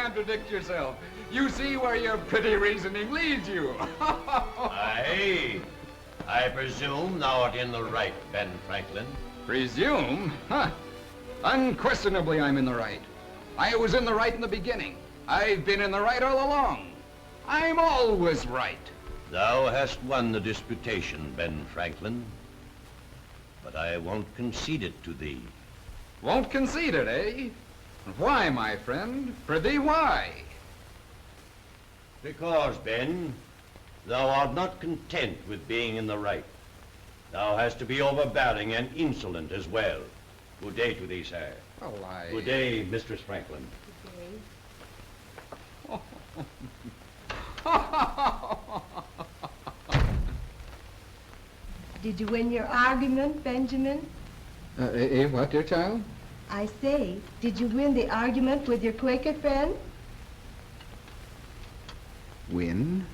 contradict yourself. You see where your pretty reasoning leads you. Aye. I presume thou art in the right, Ben Franklin. Presume? Huh. Unquestionably, I'm in the right. I was in the right in the beginning. I've been in the right all along. I'm always right. Thou hast won the disputation, Ben Franklin. But I won't concede it to thee. Won't concede it, eh? Why, my friend? Prithee, why? Because, Ben, thou art not content with being in the right. Thou hast to be overbearing and insolent as well. Good day to thee, sir. Oh, Good day, Mistress Franklin. Good day. Did you win your argument, Benjamin? What, dear child? I say, did you win the argument with your Quaker friend? Win?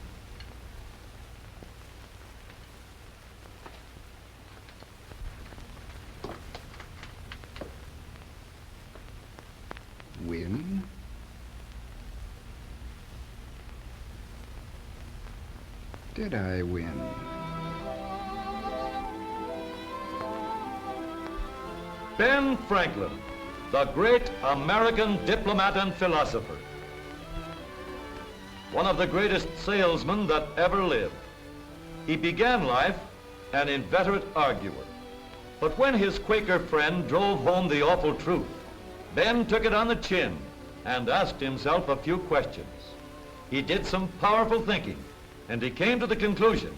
Win? Did I win? Ben Franklin, the great American diplomat and philosopher. One of the greatest salesmen that ever lived. He began life an inveterate arguer. But when his Quaker friend drove home the awful truth, Ben took it on the chin and asked himself a few questions. He did some powerful thinking, and he came to the conclusion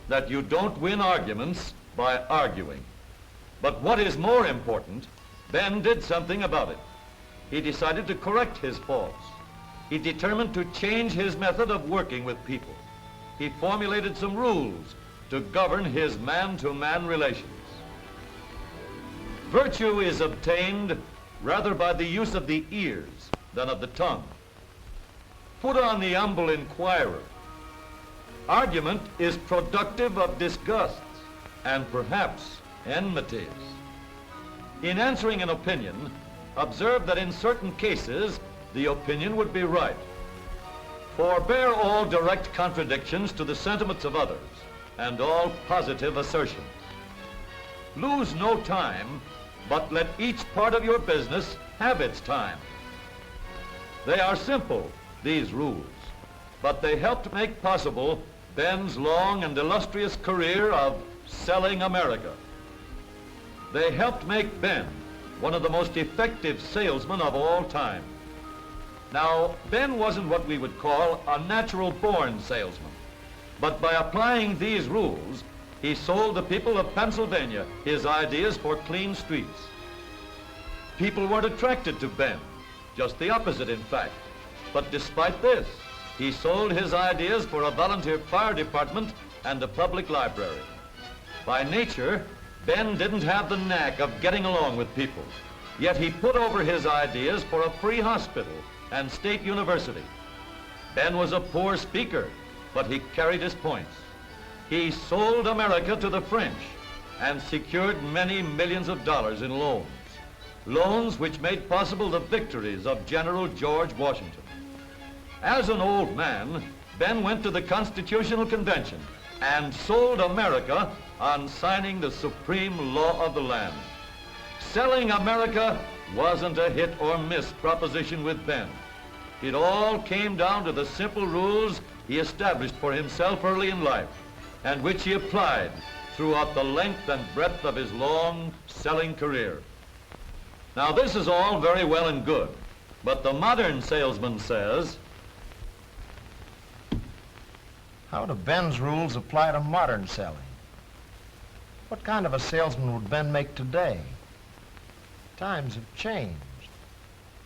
that you don't win arguments by arguing. But what is more important, Ben did something about it. He decided to correct his faults. He determined to change his method of working with people. He formulated some rules to govern his man-to-man relations. Virtue is obtained rather by the use of the ears than of the tongue. Put on the humble inquirer. Argument is productive of disgusts and perhaps enmities. In answering an opinion, observe that in certain cases, the opinion would be right. Forbear all direct contradictions to the sentiments of others and all positive assertions. Lose no time, but let each part of your business have its time. They are simple, these rules, but they helped make possible Ben's long and illustrious career of selling America. They helped make Ben one of the most effective salesmen of all time. Now, Ben wasn't what we would call a natural-born salesman, but by applying these rules, he sold the people of Pennsylvania his ideas for clean streets. People weren't attracted to Ben, just the opposite, in fact. But despite this, he sold his ideas for a volunteer fire department and a public library. By nature, Ben didn't have the knack of getting along with people, yet he put over his ideas for a free hospital and state university. Ben was a poor speaker, but he carried his points. He sold America to the French and secured many millions of dollars in loans. Loans which made possible the victories of General George Washington. As an old man, Ben went to the Constitutional Convention and sold America on signing the supreme law of the land. Selling America wasn't a hit or miss proposition with Ben. It all came down to the simple rules he established for himself early in life, and which he applied throughout the length and breadth of his long selling career. Now, this is all very well and good, but the modern salesman says, how do Ben's rules apply to modern selling? What kind of a salesman would Ben make today? Times have changed.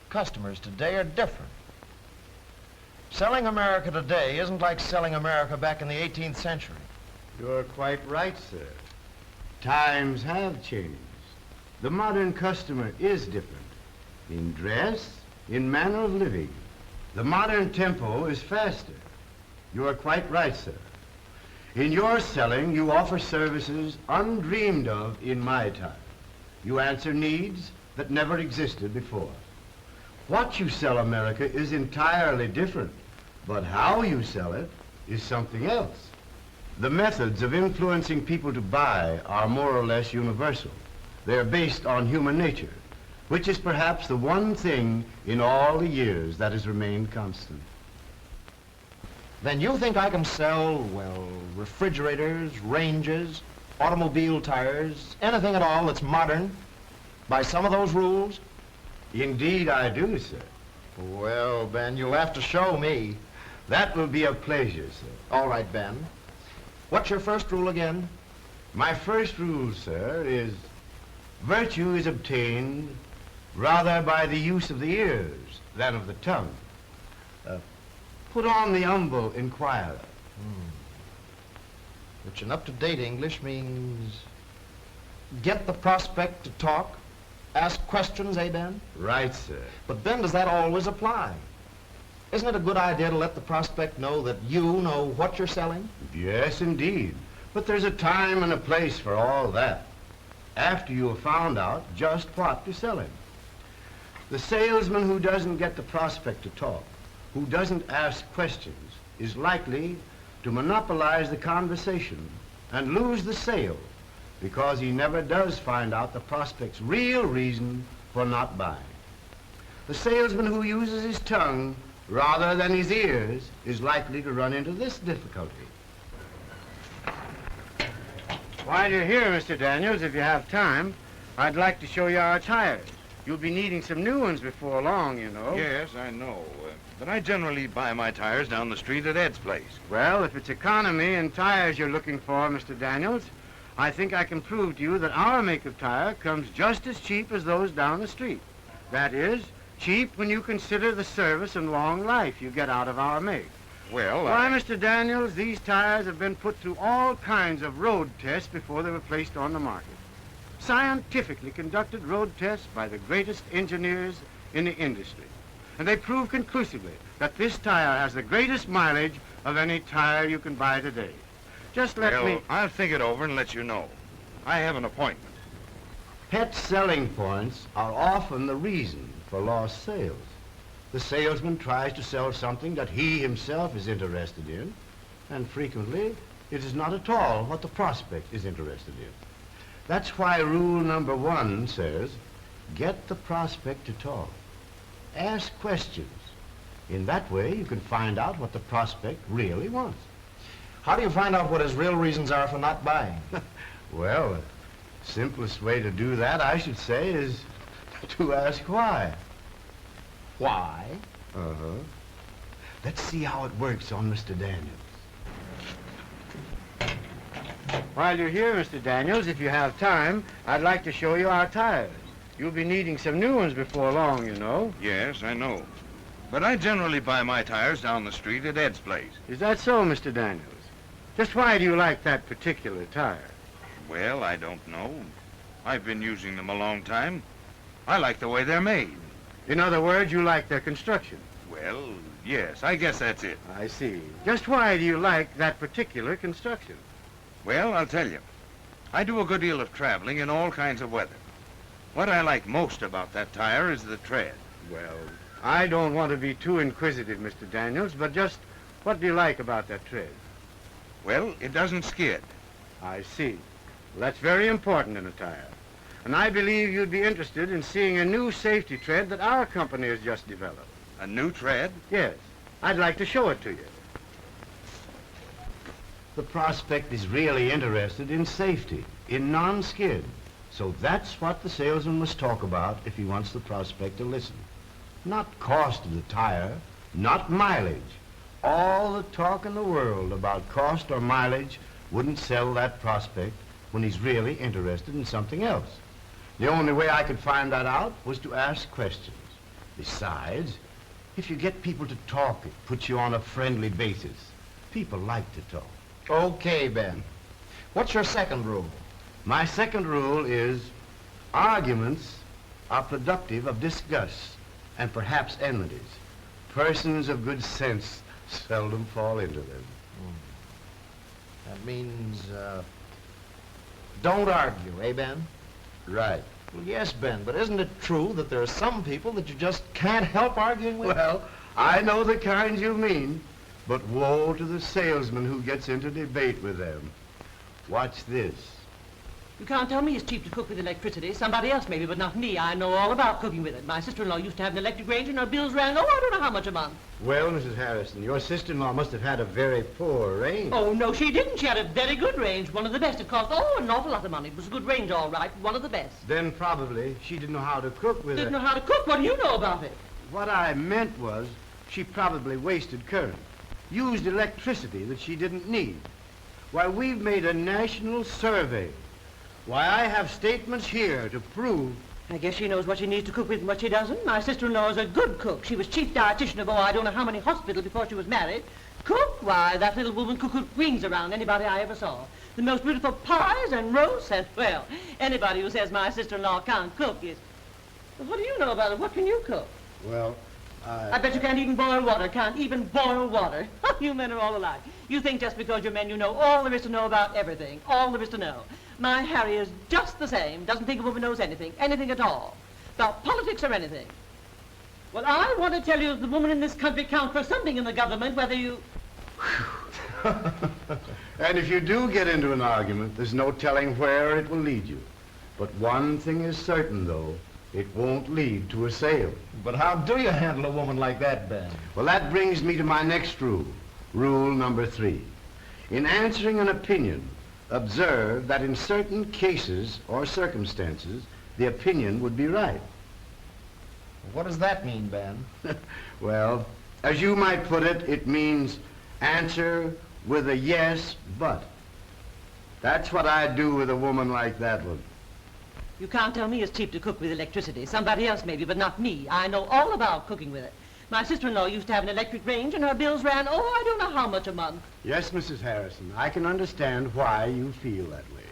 Customers today are different. Selling America today isn't like selling America back in the 18th century. You're quite right, sir. Times have changed. The modern customer is different in dress, in manner of living. The modern tempo is faster. You are quite right, sir. In your selling, you offer services undreamed of in my time. You answer needs that never existed before. What you sell America is entirely different, but how you sell it is something else. The methods of influencing people to buy are more or less universal. They're based on human nature, which is perhaps the one thing in all the years that has remained constant. Then you think I can sell, well, refrigerators, ranges, automobile tires, anything at all that's modern, by some of those rules? Indeed I do, sir. Well, Ben, you'll have to show me. That will be a pleasure, sir. All right, Ben. What's your first rule again? My first rule, sir, is virtue is obtained rather by the use of the ears than of the tongue. Put on the humble inquirer. Which in up-to-date English means get the prospect to talk, ask questions, eh, Ben? Right, sir. But then does that always apply? Isn't it a good idea to let the prospect know that you know what you're selling? Yes, indeed. But there's a time and a place for all that. After you have found out just what you're selling. The salesman who doesn't get the prospect to talk, who doesn't ask questions, is likely to monopolize the conversation and lose the sale because he never does find out the prospect's real reason for not buying. The salesman who uses his tongue rather than his ears is likely to run into this difficulty. While you're here, Mr. Daniels, if you have time, I'd like to show you our tires. You'll be needing some new ones before long, you know. Yes, I know. But I generally buy my tires down the street at Ed's place. Well, if it's economy and tires you're looking for, Mr. Daniels, I think I can prove to you that our make of tire comes just as cheap as those down the street. That is, cheap when you consider the service and long life you get out of our make. Well, Why, Mr. Daniels, these tires have been put through all kinds of road tests before they were placed on the market. Scientifically conducted road tests by the greatest engineers in the industry. And they prove conclusively that this tire has the greatest mileage of any tire you can buy today. Just let me... I'll think it over and let you know. I have an appointment. Pet selling points are often the reason for lost sales. The salesman tries to sell something that he himself is interested in, and frequently it is not at all what the prospect is interested in. That's why rule number 1 says, get the prospect to talk. Ask questions. In that way, you can find out what the prospect really wants. How do you find out what his real reasons are for not buying? Well, the simplest way to do that, I should say, is to ask why. Why? Uh-huh. Let's see how it works on Mr. Daniels. While you're here, Mr. Daniels, if you have time, I'd like to show you our tires. You'll be needing some new ones before long, you know. Yes, I know. But I generally buy my tires down the street at Ed's place. Is that so, Mr. Daniels? Just why do you like that particular tire? Well, I don't know. I've been using them a long time. I like the way they're made. In other words, you like their construction. Well, yes, I guess that's it. I see. Just why do you like that particular construction? Well, I'll tell you. I do a good deal of traveling in all kinds of weather. What I like most about that tire is the tread. Well, I don't want to be too inquisitive, Mr. Daniels, but just what do you like about that tread? Well, it doesn't skid. I see. Well, that's very important in a tire. And I believe you'd be interested in seeing a new safety tread that our company has just developed. A new tread? Yes. I'd like to show it to you. The prospect is really interested in safety, in non-skid. So that's what the salesman must talk about if he wants the prospect to listen. Not cost of the tire, not mileage. All the talk in the world about cost or mileage wouldn't sell that prospect when he's really interested in something else. The only way I could find that out was to ask questions. Besides, if you get people to talk, it puts you on a friendly basis. People like to talk. Okay, Ben. What's your second rule? My second rule is arguments are productive of disgust and perhaps enmities. Persons of good sense seldom fall into them. That means, don't argue, eh, Ben? Right. Well, yes, Ben, but isn't it true that there are some people that you just can't help arguing with? Well, I know the kinds you mean, but woe to the salesman who gets into debate with them. Watch this. You can't tell me it's cheap to cook with electricity. Somebody else maybe, but not me. I know all about cooking with it. My sister-in-law used to have an electric range and her bills ran, I don't know how much a month. Well, Mrs. Harrison, your sister-in-law must have had a very poor range. Oh, no, she didn't. She had a very good range, one of the best. It cost, an awful lot of money. It was a good range, all right, one of the best. Then probably she didn't know how to cook with it. Didn't know how to cook? What do you know about it? What I meant was she probably wasted current, used electricity that she didn't need. Why, we've made a national survey. Why, I have statements here to prove... I guess she knows what she needs to cook with and what she doesn't. My sister-in-law is a good cook. She was chief dietitian of, I don't know how many hospitals before she was married. Cook? Why, that little woman could cook wings around anybody I ever saw. The most beautiful pies and roasts and, well, anybody who says my sister-in-law can't cook is... Well, what do you know about it? What can you cook? Well, I bet you can't even boil water. Can't even boil water. You men are all alike. You think just because you're men you know all there is to know about everything. All there is to know. My Harry is just the same. Doesn't think a woman knows anything. Anything at all. About politics or anything. Well, I want to tell you the woman in this country counts for something in the government, whether you... and if you do get into an argument, there's no telling where it will lead you. But one thing is certain, though. It won't lead to a sale. But how do you handle a woman like that, Ben? Well, that brings me to my next rule. Rule number 3. In answering an opinion, observe that in certain cases or circumstances, the opinion would be right. What does that mean, Ben? Well, as you might put it, it means answer with a yes, but. That's what I'd do with a woman like that one. You can't tell me it's cheap to cook with electricity. Somebody else maybe, but not me. I know all about cooking with it. My sister-in-law used to have an electric range and her bills ran, I don't know how much a month. Yes, Mrs. Harrison, I can understand why you feel that way.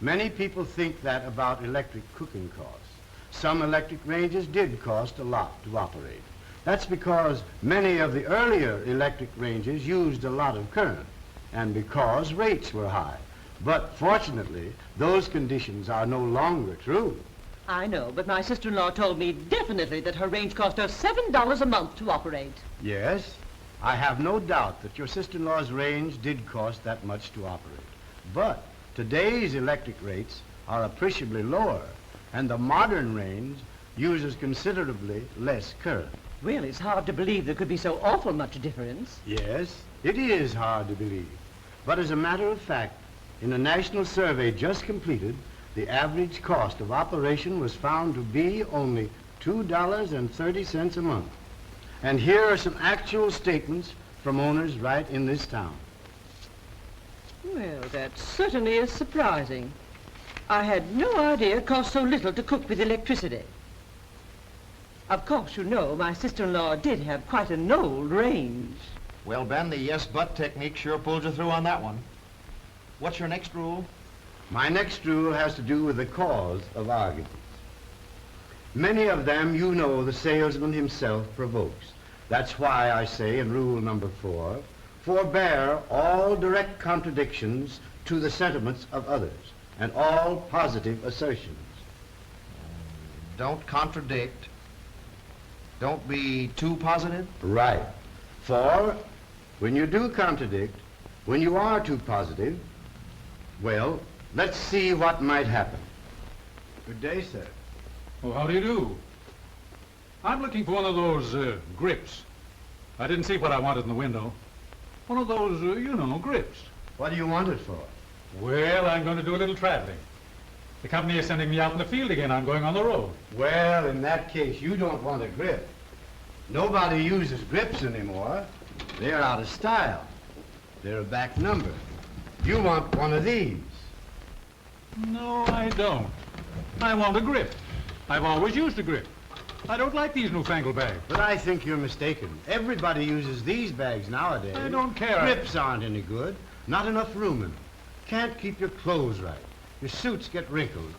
Many people think that about electric cooking costs. Some electric ranges did cost a lot to operate. That's because many of the earlier electric ranges used a lot of current, and because rates were high. But fortunately, those conditions are no longer true. I know, but my sister-in-law told me definitely that her range cost her $7 a month to operate. Yes, I have no doubt that your sister-in-law's range did cost that much to operate. But today's electric rates are appreciably lower, and the modern range uses considerably less current. Well, it's hard to believe there could be so awful much difference. Yes, it is hard to believe. But as a matter of fact, in a national survey just completed, the average cost of operation was found to be only $2.30 a month. And here are some actual statements from owners right in this town. Well, that certainly is surprising. I had no idea it cost so little to cook with electricity. Of course, you know, my sister-in-law did have quite an old range. Well, Ben, the yes but technique sure pulled you through on that one. What's your next rule? My next rule has to do with the cause of arguments. Many of them, you know, the salesman himself provokes. That's why I say in rule number 4, forbear all direct contradictions to the sentiments of others and all positive assertions. Don't contradict. Don't be too positive. Right. For when you do contradict, when you are too positive, well, let's see what might happen. Good day, sir. Oh, how do you do? I'm looking for one of those grips. I didn't see what I wanted in the window. One of those, grips. What do you want it for? Well, I'm going to do a little traveling. The company is sending me out in the field again. I'm going on the road. Well, in that case, you don't want a grip. Nobody uses grips anymore. They're out of style. They're a back number. You want one of these. No, I don't. I want a grip. I've always used a grip. I don't like these newfangled bags. But I think you're mistaken. Everybody uses these bags nowadays. I don't care. Grips aren't any good. Not enough room in them. Can't keep your clothes right. Your suits get wrinkled.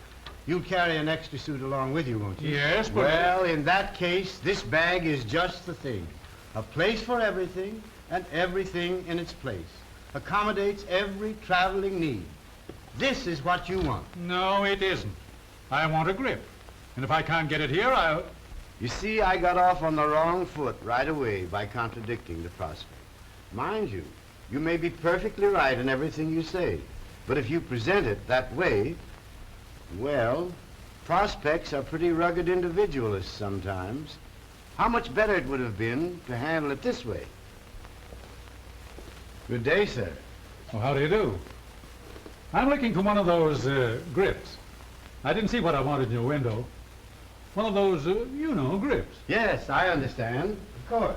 You'll carry an extra suit along with you, won't you? Yes, but... Well, in that case, this bag is just the thing. A place for everything, and everything in its place. Accommodates every traveling need. This is what you want. No, it isn't. I want a grip. And if I can't get it here, I'll... You see, I got off on the wrong foot right away by contradicting the prospect. Mind you, you may be perfectly right in everything you say, but if you present it that way, well, prospects are pretty rugged individualists sometimes. How much better it would have been to handle it this way. Good day, sir. Well, how do you do? I'm looking for one of those grips. I didn't see what I wanted in your window. One of those, you know, grips. Yes, I understand. Of course.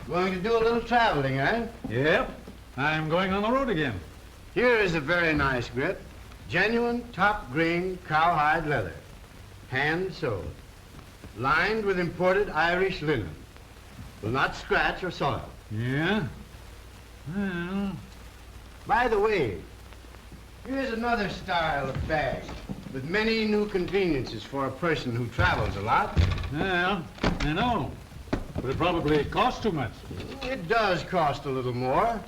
Going to do a little traveling, eh? Yep. I'm going on the road again. Here is a very nice grip. Genuine top grain cowhide leather. Hand sewed. Lined with imported Irish linen. Will not scratch or soil. Yeah? Well... By the way, here's another style of bag with many new conveniences for a person who travels a lot. Well, I know. But it probably costs too much. It does cost a little more,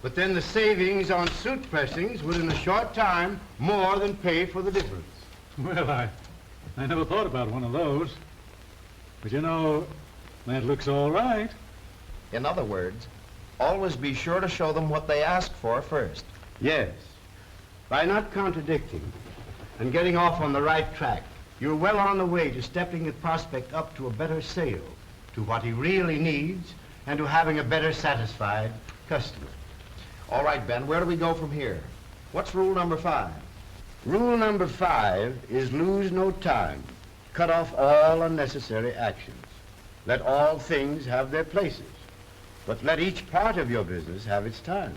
but then the savings on suit pressings would in a short time more than pay for the difference. Well, I never thought about one of those. But you know, that looks all right. In other words, always be sure to show them what they ask for first. Yes. By not contradicting and getting off on the right track, you're well on the way to stepping the prospect up to a better sale, to what he really needs, and to having a better satisfied customer. All right, Ben, where do we go from here? What's rule number 5? Rule number 5 is lose no time. Cut off all unnecessary actions. Let all things have their places, but let each part of your business have its time.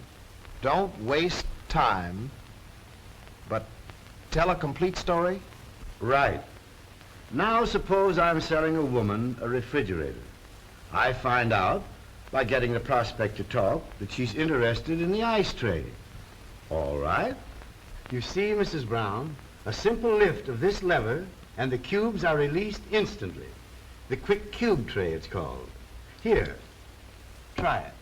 Don't waste time, but tell a complete story? Right. Now suppose I'm selling a woman a refrigerator. I find out, by getting the prospect to talk, that she's interested in the ice tray. All right. You see, Mrs. Brown, a simple lift of this lever and the cubes are released instantly. The quick cube tray, it's called. Here, try it.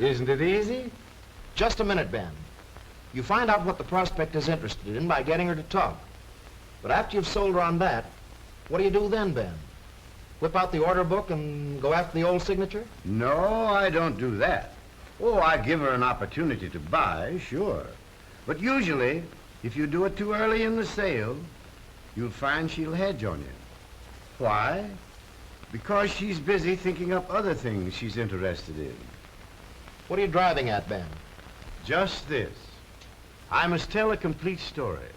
Isn't it easy? Just a minute, Ben. You find out what the prospect is interested in by getting her to talk. But after you've sold her on that, what do you do then, Ben? Whip out the order book and go after the old signature? No, I don't do that. Oh, I give her an opportunity to buy, sure. But usually, if you do it too early in the sale, you'll find she'll hedge on you. Why? Because she's busy thinking up other things she's interested in. What are you driving at, Ben? Just this. I must tell a complete story.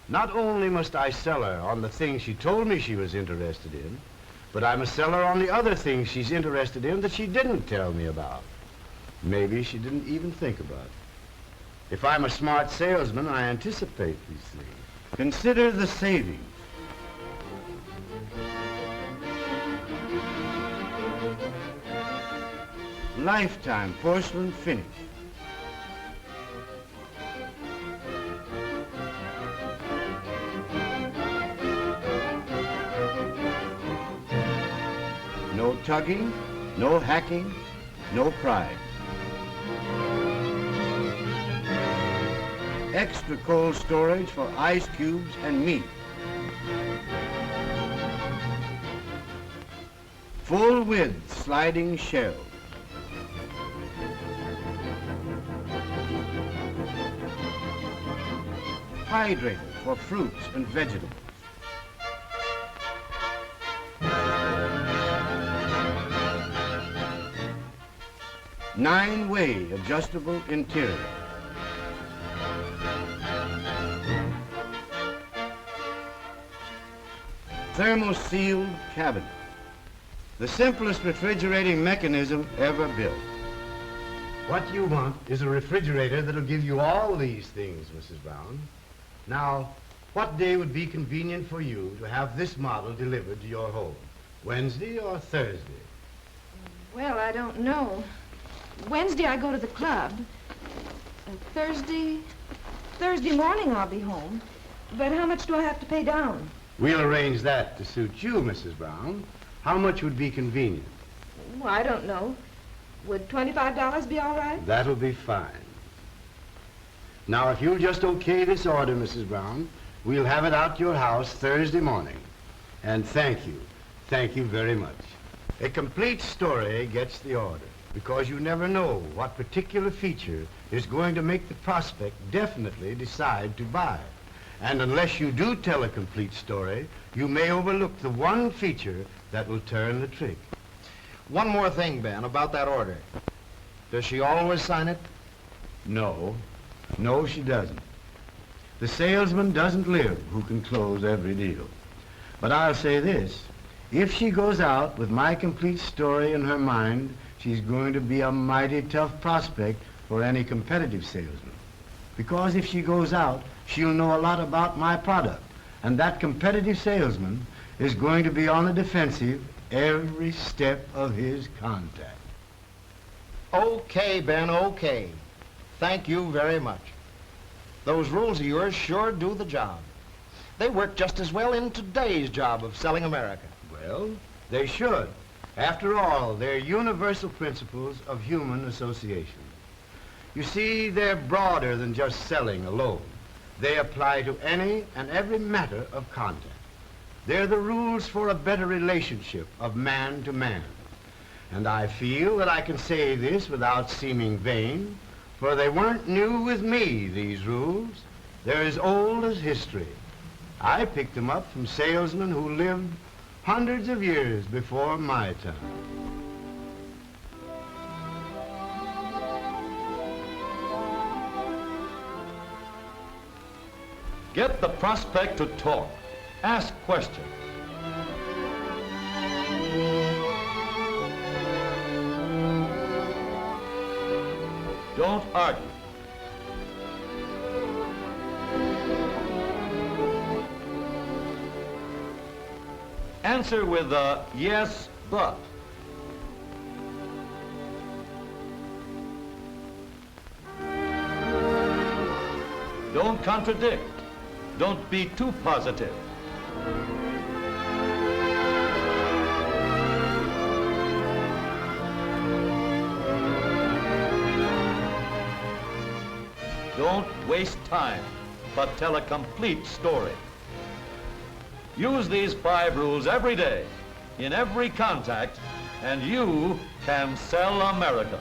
Not only must I sell her on the things she told me she was interested in, but I must sell her on the other things she's interested in that she didn't tell me about. Maybe she didn't even think about. If I'm a smart salesman, I anticipate these things. Consider the savings. Lifetime porcelain finish. No tugging, no hacking, no prying. Extra cold storage for ice cubes and meat. Full width sliding shelves. Hydrator for fruits and vegetables. Nine-way adjustable interior. Thermo-sealed cabinet. The simplest refrigerating mechanism ever built. What you want is a refrigerator that'll give you all these things, Mrs. Brown. Now, what day would be convenient for you to have this model delivered to your home? Wednesday or Thursday? Well, I don't know. Wednesday I go to the club. Thursday morning I'll be home. But how much do I have to pay down? We'll arrange that to suit you, Mrs. Brown. How much would be convenient? Well, I don't know. Would $25 be all right? That'll be fine. Now, if you'll just okay this order, Mrs. Brown, we'll have it out to your house Thursday morning. And thank you very much. A complete story gets the order, because you never know what particular feature is going to make the prospect definitely decide to buy. And unless you do tell a complete story, you may overlook the one feature that will turn the trick. One more thing, Ben, about that order. Does she always sign it? No, she doesn't. The salesman doesn't live who can close every deal. But I'll say this, if she goes out with my complete story in her mind, she's going to be a mighty tough prospect for any competitive salesman. Because if she goes out, she'll know a lot about my product, and that competitive salesman is going to be on the defensive every step of his contact. Okay, Ben, okay. Thank you very much. Those rules of yours sure do the job. They work just as well in today's job of selling America. Well, they should. After all, they're universal principles of human association. You see, they're broader than just selling alone. They apply to any and every matter of contact. They're the rules for a better relationship of man to man. And I feel that I can say this without seeming vain, for they weren't new with me, these rules. They're as old as history. I picked them up from salesmen who lived hundreds of years before my time. Get the prospect to talk. Ask questions. Don't argue. Answer with a yes, but. Don't contradict. Don't be too positive. Don't waste time, but tell a complete story. Use these 5 rules every day, in every contact, and you can sell America.